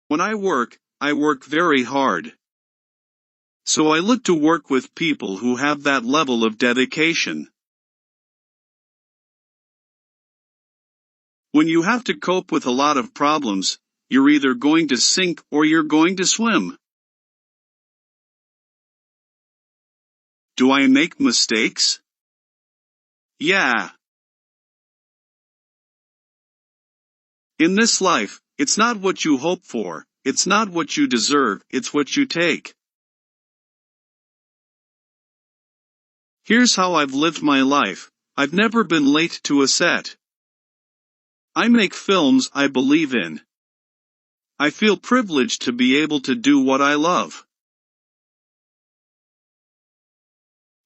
When I work very hard. So I look to work with people who have that level of dedication. When you have to cope with a lot of problems, you're either going to sink or you're going to swim. Do I make mistakes? Yeah. In this life, it's not what you hope for, it's not what you deserve, it's what you take. Here's how I've lived my life. I've never been late to a set. I make films I believe in. I feel privileged to be able to do what I love.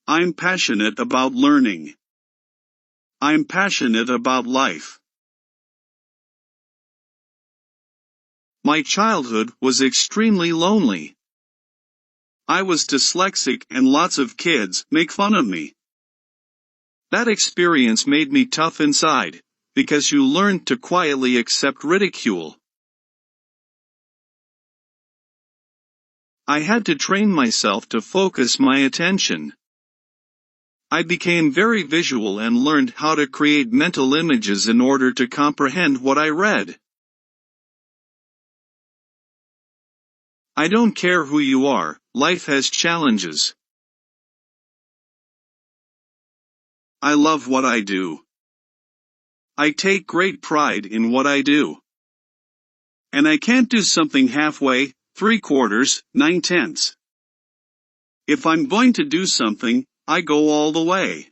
I'm passionate about learning. I'm passionate about life. My childhood was extremely lonely. I was dyslexic and lots of kids make fun of me. That experience made me tough inside, because you learned to quietly accept ridicule. I had to train myself to focus my attention. I became very visual and learned how to create mental images in order to comprehend what I read. I don't care who you are, life has challenges. I love what I do. I take great pride in what I do. And I can't do something halfway, 3/4, 9/10. If I'm going to do something, I go all the way.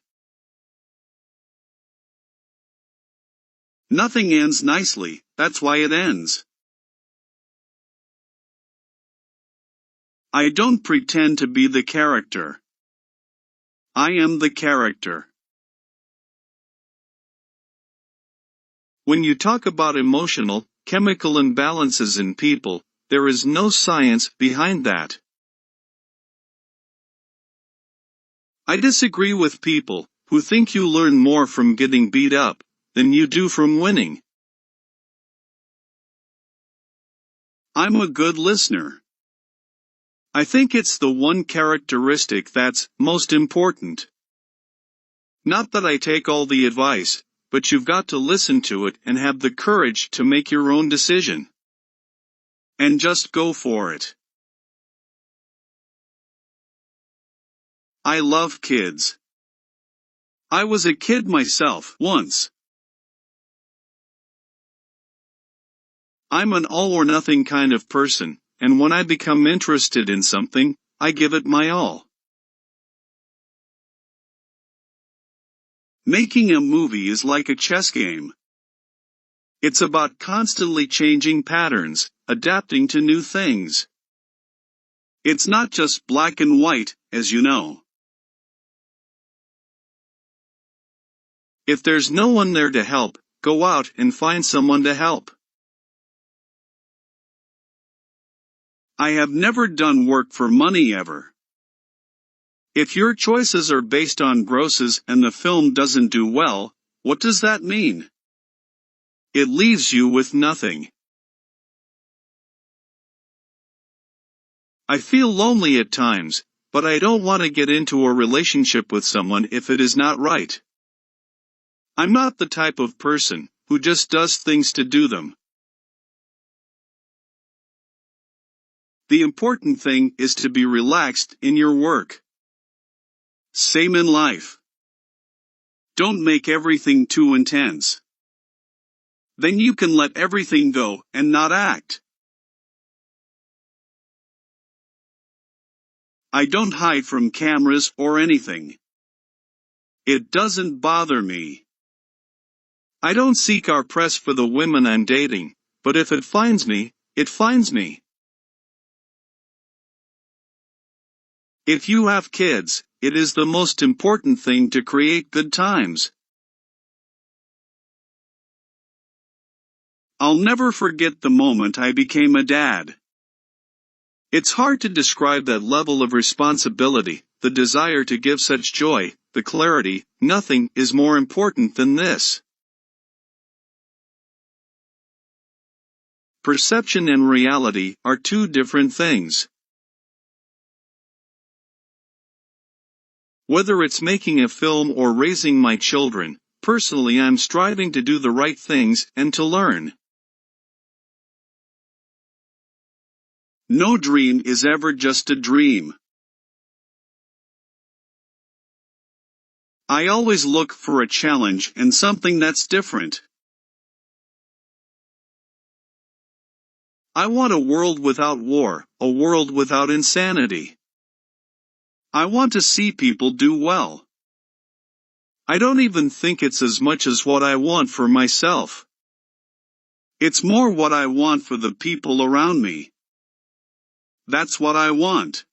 Nothing ends nicely, that's why it ends. I don't pretend to be the character. I am the character. When you talk about emotional, chemical imbalances in people, there is no science behind that. I disagree with people who think you learn more from getting beat up than you do from winning. I'm a good listener. I think it's the one characteristic that's most important. Not that I take all the advice, but you've got to listen to it and have the courage to make your own decision. And just go for it. I love kids. I was a kid myself once. I'm an all-or-nothing kind of person, and when I become interested in something, I give it my all. Making a movie is like a chess game. It's about constantly changing patterns, adapting to new things. It's not just black and white, as you know. If there's no one there to help, go out and find someone to help. I have never done work for money ever. If your choices are based on grosses and the film doesn't do well, what does that mean? It leaves you with nothing. I feel lonely at times, but I don't want to get into a relationship with someone if it is not right. I'm not the type of person who just does things to do them. The important thing is to be relaxed in your work. Same in life. Don't make everything too intense. Then you can let everything go and not act. I don't hide from cameras or anything. It doesn't bother me. I don't seek our press for the women I'm dating, but if it finds me, it finds me. If you have kids, it is the most important thing to create good times. I'll never forget the moment I became a dad. It's hard to describe that level of responsibility, the desire to give such joy, the clarity. Nothing is more important than this. Perception and reality are two different things. Whether it's making a film or raising my children, personally I'm striving to do the right things and to learn. No dream is ever just a dream. I always look for a challenge and something that's different. I want a world without war, a world without insanity. I want to see people do well. I don't even think it's as much as what I want for myself. It's more what I want for the people around me. That's what I want.